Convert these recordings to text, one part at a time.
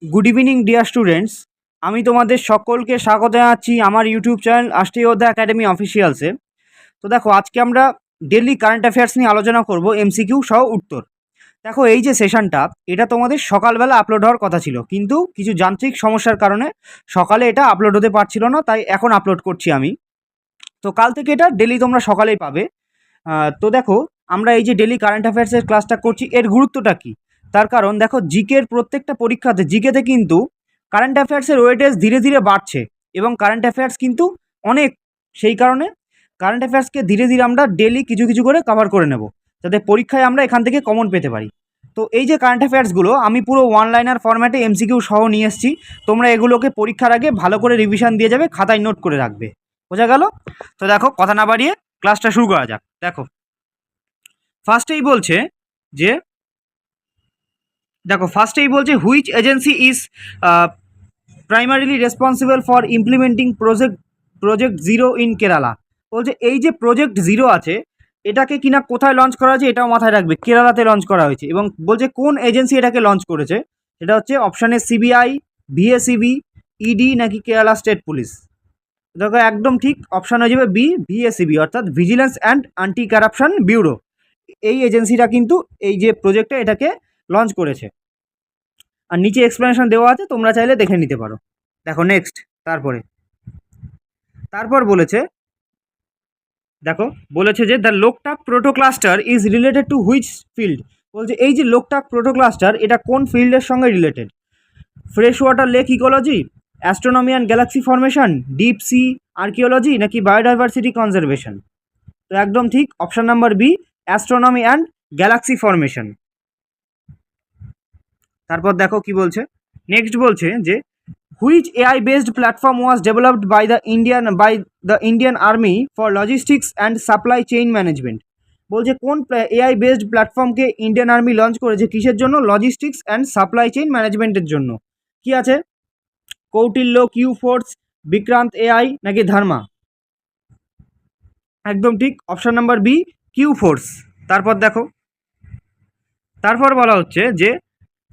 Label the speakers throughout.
Speaker 1: Good evening dear students, আমি তোমাদের সকলকে স্বাগত জানাচ্ছি আমার ইউটিউব চ্যানেল আষ্ট্রীয়োদ্ধা একাডেমি অফিসিয়ালসে। তো দেখো, আজকে আমরা ডেইলি কারেন্ট অ্যাফেয়ার্স নিয়ে আলোচনা করব, এমসিকিউ সহ উত্তর। দেখো, এই যে সেশনটা, এটা তোমাদের সকালবেলা আপলোড হওয়ার কথা ছিল, কিন্তু কিছু যান্ত্রিক সমস্যার কারণে সকালে এটা আপলোড হতে পারছিল না, তাই এখন আপলোড করছি আমি। তো কাল থেকে এটা ডেইলি তোমরা সকালেই পাবে। তো দেখো, আমরা এই যে ডেইলি কারেন্ট অ্যাফেয়ার্সের ক্লাসটা করছি, এর গুরুত্বটা কী? তার কারণ দেখো, জিকের প্রত্যেকটা পরীক্ষাতে জিকেতে কিন্তু কারেন্ট অ্যাফেয়ার্সের ওয়েটেজ ধীরে ধীরে বাড়ছে, এবং কারেন্ট অ্যাফেয়ার্স কিন্তু অনেক, সেই কারণে কারেন্ট অ্যাফেয়ার্সকে ধীরে ধীরে আমরা ডেলি কিছু কিছু করে কভার করে নেব, যাতে পরীক্ষায় আমরা এখান থেকে কমন পেতে পারি। তো এই যে কারেন্ট অ্যাফেয়ার্সগুলো আমি পুরো ওয়ান লাইনার ফরম্যাটে এমসিকিউ সহ নিয়ে এসেছি। তোমরা এগুলোকে পরীক্ষার আগে ভালো করে রিভিশন দিয়ে যাবে, খাতায় নোট করে রাখবে। বোঝা গেল? তো দেখো, কথা না বাড়িয়ে ক্লাসটা শুরু করা যাক। দেখো, ফার্স্টেই বলছে যে which agency is primarily responsible for implementing project zero in Kerala. বলছে এই যে প্রজেক্ট জিরো আছে, এটাকে কিনা কোথায় লঞ্চ করা হয়েছে এটাও মাথায় রাখবে, কেরালাতে লঞ্চ করা হয়েছে। এবং বলছে কোন এজেন্সি এটাকে লঞ্চ করেছে, সেটা হচ্ছে অপশানে সিবিআই, ভিএসিবি, ইডি নাকি কেরালা স্টেট পুলিশ। দেখো, একদম ঠিক অপশান হয়ে যাবে বি, ভিএসিবি, অর্থাৎ vigilance and anti corruption bureau. এই এজেন্সিটা কিন্তু এই যে প্রজেক্টটা এটাকে লঞ্চ করেছে। আর নিচে এক্সপ্লেনেশন দেওয়া আছে, তোমরা চাইলে দেখে নিতে পারো। দেখো নেক্সট, তারপর বলেছে, দেখো বলেছে যে the Loktak protocluster is related to which field. বলছে এই যে লোকটাক প্রোটোক্লাস্টার, এটা কোন ফিল্ডের সঙ্গে related? Fresh water lake ecology, astronomy and galaxy formation, deep sea archaeology নাকি বায়োডাইভার্সিটি কনজারভেশন। তো একদম ঠিক option number B, astronomy and galaxy formation. তারপর দেখো কি বলছে, নেক্সট বলছে যে which AI based platform was developed by the Indian Army for logistics and supply chain management. বলছে কোন এআই বেসড প্ল্যাটফর্মকে ইন্ডিয়ান আর্মি লঞ্চ করেছে, কিসের জন্য? লজিস্টিক্স অ্যান্ড সাপ্লাই চেইন ম্যানেজমেন্টের জন্য। কি আছে? Kautilya, Q force, Vikrant AI নাকি ধর্মা। একদম ঠিক option number B, Q force. তারপর দেখো, তারপর বলা হচ্ছে যে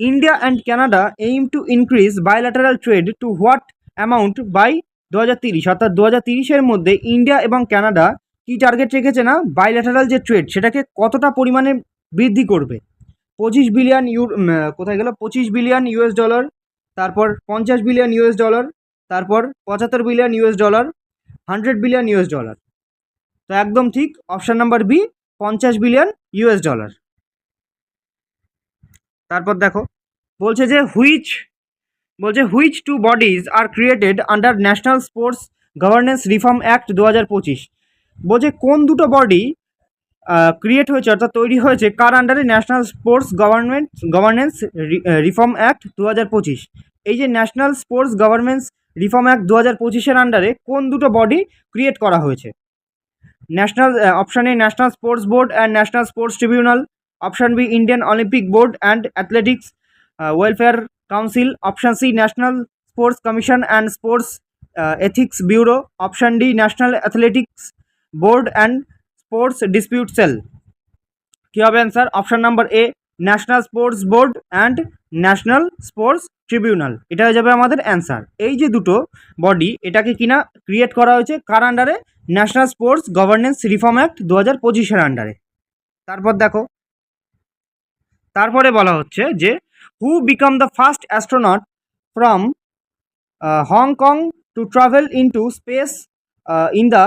Speaker 1: India and Canada aim to increase bilateral trade to what amount by 2030। অর্থাৎ 2030-এর মধ্যে ইন্ডিয়া এবং কানাডা কি টার্গেট রেখেছে না, বায়োল্যাটারাল যে ট্রেড সেটাকে কতটা পরিমাণে বৃদ্ধি করবে? 25 বিলিয়ন কোথায় গেল, 25 বিলিয়ন ইউএস ডলার, তারপর 50 বিলিয়ন ইউএস ডলার, তারপর 75 billion US dollar, 100 billion US dollar. তো একদম ঠিক option number B, 50 billion US dollar. তারপর দেখো, বলছে যে which two bodies are created under national sports governance reform act 2025। বলছে কোন দুটো বডি ক্রিয়েট হয়েছে, অর্থাৎ তৈরি হয়েছে কার আন্ডারে? National sports governance reform act 2025। এই যে National sports governance reform act 2025-এর আন্ডারে কোন দুটো বডি ক্রিয়েট করা হয়েছে? Option A National Sports Board and National Sports Tribunal, option B Indian Olympic Board and Athletics Welfare Council, option C National Sports Commission and Sports Ethics Bureau, option D National Athletics Board and Sports Dispute Cell. কী হবে answer? Option number A, National Sports Board and National Sports tribunal, এটা হয়ে যাবে আমাদের answer. এই যে দুটো body, এটাকে কিনা ক্রিয়েট করা হয়েছে কার আন্ডারে? National sports governance reform act 2025-এর আন্ডারে। তারপর দেখো, তারপরে বলা হচ্ছে যে who become the first astronaut from Hong Kong to travel into space in the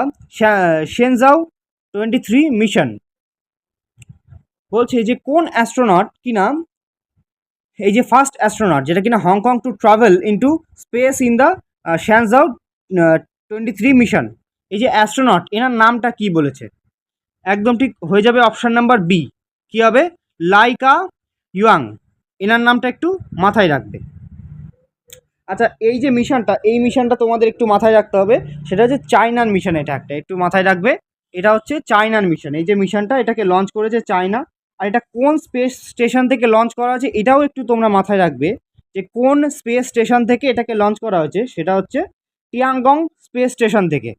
Speaker 1: Shenzhou 23 mission. বলছে যে কোন অ্যাস্ট্রোনট কিনা এই যে ফার্স্ট অ্যাস্ট্রোনট, যেটা কিনা Hong Kong to travel into space in the Shenzhou 23 mission, এই যে অ্যাস্ট্রোনট, এনার নামটা কি বলেছে? একদম ঠিক হয়ে যাবে অপশান নাম্বার বি, কী হবে? লাইকা ইউয়াং। এনার নামটা একটু মাথায় রাখবে। আচ্ছা, এই যে মিশনটা, এই মিশনটা তোমাদের একটু মাথায় রাখতে হবে, সেটা হচ্ছে চায়নার মিশন। এটা একটা একটু মাথায় রাখবে, এটা হচ্ছে চায়নার মিশন। এই যে মিশনটা, এটাকে লঞ্চ করেছে চায়না। আর এটা কোন স্পেস স্টেশন থেকে লঞ্চ করা হয়েছে এটাও একটু তোমরা মাথায় রাখবে, যে কোন স্পেস স্টেশন থেকে এটাকে লঞ্চ করা হয়েছে। সেটা হচ্ছে টিয়ানগং স্পেস স্টেশন থেকে।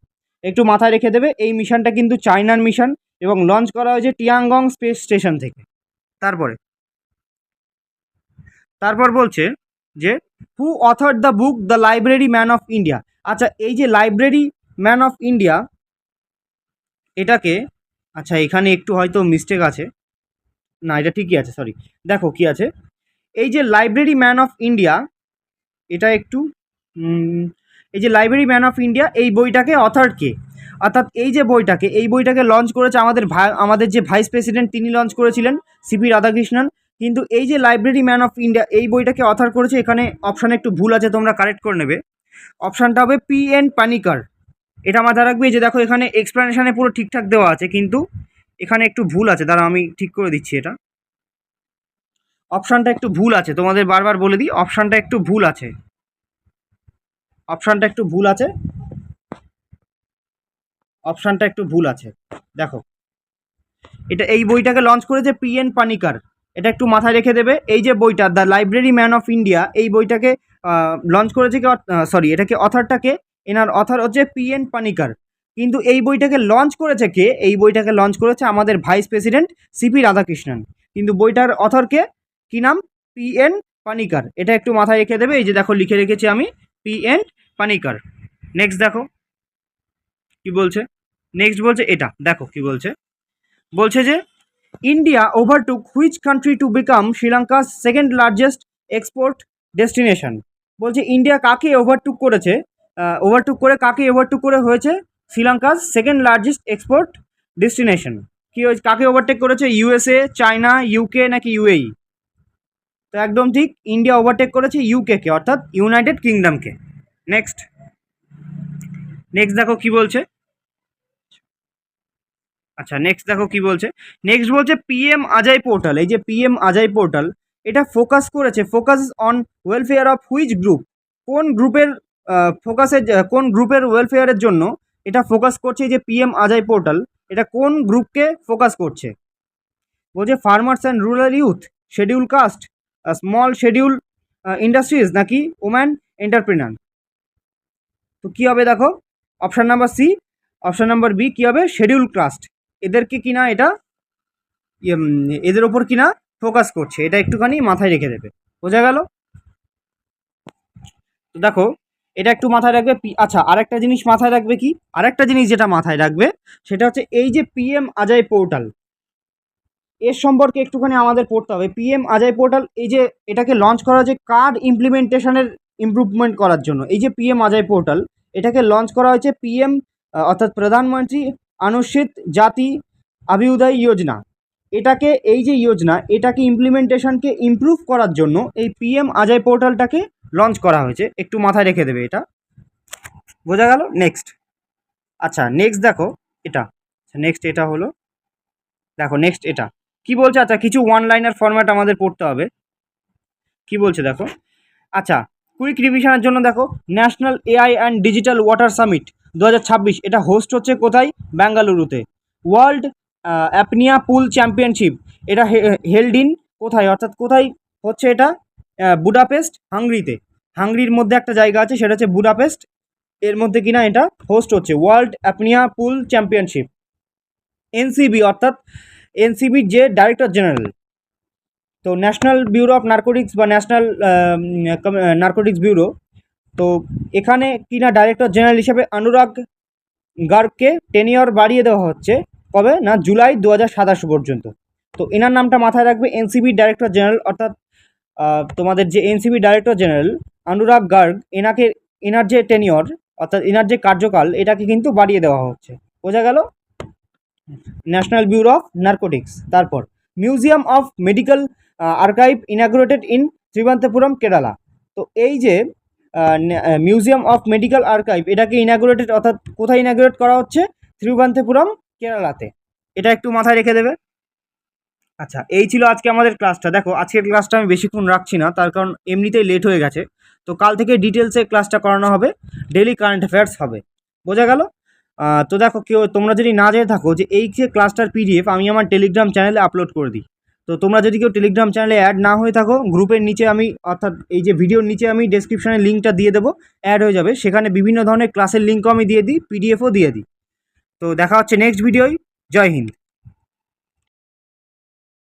Speaker 1: একটু মাথায় রেখে দেবে, এই মিশনটা কিন্তু চায়নার মিশন এবং লঞ্চ করা হয়েছে টিয়ানগং স্পেস স্টেশন থেকে। তারপর বলছে যে who authored the book the library man of India. আচ্ছা, এই যে লাইব্রেরি ম্যান অফ ইন্ডিয়া এটাকে, আচ্ছা এখানে একটু হয়তো মিস্টেক আছে, না এটা ঠিকই আছে, সরি, দেখো কি আছে, এই যে লাইব্রেরি ম্যান অফ ইন্ডিয়া এটা একটু এই যে লাইব্রেরি ম্যান অফ ইন্ডিয়া এই বইটাকে অথার কে, অর্থাৎ এই বইটাকে লঞ্চ করেছে আমাদের যে ভাইস প্রেসিডেন্ট তিনি লঞ্চ করেছিলেন, সিপি রাধাকৃষ্ণন। কিন্তু এই যে লাইব্রেরি ম্যান অফ ইন্ডিয়া এই বইটাকে অথার করেছে, এখানে অপশানে একটু ভুল আছে, তোমরা কারেক্ট করে নেবে। অপশানটা হবে PN পানিকার। এটা মাথায় রাখবে। এই যে দেখো এখানে এক্সপ্লেনেশনে পুরো ঠিকঠাক দেওয়া আছে, কিন্তু এখানে একটু ভুল আছে, দাঁড়াও আমি ঠিক করে দিচ্ছি। এটা অপশানটা একটু ভুল আছে, তোমাদের বারবার বলে দিই, অপশানটা একটু ভুল আছে, অপশানটা একটু ভুল আছে, অপশানটা একটু ভুল আছে। দেখো এটা এই বইটাকে লঞ্চ করেছে PN পানিকার, এটা একটু মাথায় রেখে দেবে। এই যে বইটা the library man of India এই বইটাকে লঞ্চ করেছে কি, সরি এটাকে অথারটাকে, এনার অথার হচ্ছে PN পানিকার। কিন্তু এই বইটাকে লঞ্চ করেছে কে, এই বইটাকে লঞ্চ করেছে আমাদের ভাইস প্রেসিডেন্ট সিপি রাধাকৃষ্ণন। কিন্তু বইটার অথরকে কি নাম, PN পানিকার। এটা একটু মাথায় রেখে দেবে। এই যে দেখো লিখে রেখেছি আমি PN পানিকার। নেক্সট দেখো কি বলছে, নেক্সট বলছে এটা দেখো কি বলছে, বলছে যে India overtook which country to become শ্রীলঙ্কার সেকেন্ড লার্জেস্ট এক্সপোর্ট ডেস্টিনেশন। বলছে ইন্ডিয়া কাকে ওভারটুক করেছে, ওভারটুক করে হয়েছে শ্রীলঙ্কার সেকেন্ড লার্জেস্ট এক্সপোর্ট ডেস্টিনেশন। কি হয়েছে, কাকে ওভারটেক করেছে, USA, চায়না, UK নাকি UAE? তো একদম ঠিক, ইন্ডিয়া ওভারটেক করেছে UK কে, অর্থাৎ ইউনাইটেড কিংডমকে। নেক্সট নেক্সট দেখো কি বলছে, আচ্ছা নেক্সট দেখো কি বলছে, নেক্সট বলছে PM আজাই পোর্টাল। এই যে PM আজাই পোর্টাল এটা focus on welfare of which group, কোন গ্রুপের কোন গ্রুপের ওয়েলফেয়ারের জন্য এটা ফোকাস করছে। এই যে PM আজাই পোর্টাল এটা কোন গ্রুপকে ফোকাস করছে, বলছে farmers and rural youth, schedule caste, small schedule industries নাকি ওম্যান এন্টারপ্রেনার। তো কী হবে দেখো, option number C, option number B কী হবে, শিডিউল কাস্ট। এদেরকে কিনা এটা এদের ওপর কিনা ফোকাস করছে, এটা একটুখানি মাথায় রেখে দেবে, বোঝা গেল। তো দেখো এটা একটু মাথায় রাখবে। আচ্ছা আরেকটা জিনিস মাথায় রাখবে, কি আরেকটা জিনিস যেটা মাথায় রাখবে সেটা হচ্ছে এই যে PM আজাই পোর্টাল, এর সম্পর্কে একটুখানি আমাদের পড়তে হবে। PM আজাই পোর্টাল এই যে এটাকে লঞ্চ করা হয়েছে কার ইমপ্লিমেন্টেশনের ইমপ্রুভমেন্ট করার জন্য। এই যে PM আজাই পোর্টাল এটাকে লঞ্চ করা হয়েছে অর্থাৎ প্রধানমন্ত্রী অনুসূচিত জাতি অভিউদয় যোজনা। এটাকে এই যে যোজনা এটাকে ইমপ্লিমেন্টেশনকে ইমপ্রুভ করার জন্য এই PM আজাই পোর্টালটাকে লঞ্চ করা হয়েছে, একটু মাথায় রেখে দেবে এটা, বোঝা গেল। নেক্সট, আচ্ছা নেক্সট দেখো এটা, নেক্সট এটা হলো, দেখো নেক্সট এটা কি বলছে। আচ্ছা কিছু ওয়ান লাইনার ফরম্যাট আমাদের পড়তে হবে, কি বলছে দেখো। আচ্ছা কুইক রিভিশনের জন্য দেখো, national AI and digital water summit 2026 এটা হোস্ট হচ্ছে কোথায়, বেঙ্গালুরুতে। ওয়ার্ল্ড অ্যাপনিয়া পুল চ্যাম্পিয়নশিপ এটা হেল্ড ইন কোথায়, অর্থাৎ কোথায় হচ্ছে এটা, বুডাপেস্ট, হাঙ্গরিতে। হাঙ্গরির মধ্যে একটা জায়গা আছে সেটা হচ্ছে বুডাপেস্ট, এর মধ্যে কিনা এটা হোস্ট হচ্ছে ওয়ার্ল্ড অ্যাপনিয়া পুল চ্যাম্পিয়নশিপ। NCB অর্থাৎ NCBর যে ডাইরেক্টর জেনারেল, তো ন্যাশনাল ব্যুরো অফ নার্কোটিক্স বা ন্যাশনাল নার্কোটিক্স ব্যুরো, তো এখানে কিনা ডাইরেক্টর জেনারেল হিসেবে অনুরাগ গার্গকে টেনিয়র বাড়িয়ে দেওয়া হচ্ছে, কবে না, জুলাই 2027 পর্যন্ত। তো এনার নামটা মাথায় রাখবে, NCB ডাইরেক্টর জেনারেল, অর্থাৎ তোমাদের যে NCB ডাইরেক্টর জেনারেল অনুরাগ গার্গ, এনার যে টেনিয়র অর্থাৎ এনার যে কার্যকাল এটাকে কিন্তু বাড়িয়ে দেওয়া হচ্ছে, বোঝা গেল। National bureau of narcotics. তারপর museum of medical archive inaugurated in Thiruvananthapuram, Kerala. তো এই যে মিউজিয়াম অফ মেডিকেল আর্কাইভ এটাকে ইনাগুরেটেড, অর্থাৎ কোথায় ইনাগুরেট করা হচ্ছে, ত্রিবান্তপুরম, কেরালাতে। এটা একটু মাথায় রেখে দেবে। আচ্ছা এই ছিল আজকে আমাদের ক্লাসটা। দেখো আজকের ক্লাসটা আমি বেশিক্ষণ রাখছি না, তার কারণ এমনিতেই লেট হয়ে গেছে। তো কাল থেকে ডিটেলসে ক্লাসটা করানো হবে, ডেলি কারেন্ট অ্যাফেয়ার্স হবে, বোঝা গেল। তো দেখো কেউ তোমরা যদি না জেনে থাকো যে এই যে ক্লাসটার PDF আমি আমার টেলিগ্রাম চ্যানেলে আপলোড করে দিই। তো তোমরা যদি কেউ টেলিগ্রাম চ্যানেলে অ্যাড না হয়ে থাকো, গ্রুপের নিচে আমি, অর্থাৎ এই যে ভিডিওর নিচে আমি ডেসক্রিপশনে লিঙ্কটা দিয়ে দেবো, অ্যাড হয়ে যাবে। সেখানে বিভিন্ন ধরনের ক্লাসের লিঙ্কও আমি দিয়ে দিই, PDFও দিয়ে দিই। তো দেখা হচ্ছে নেক্সট ভিডিওয়। জয় হিন্দ।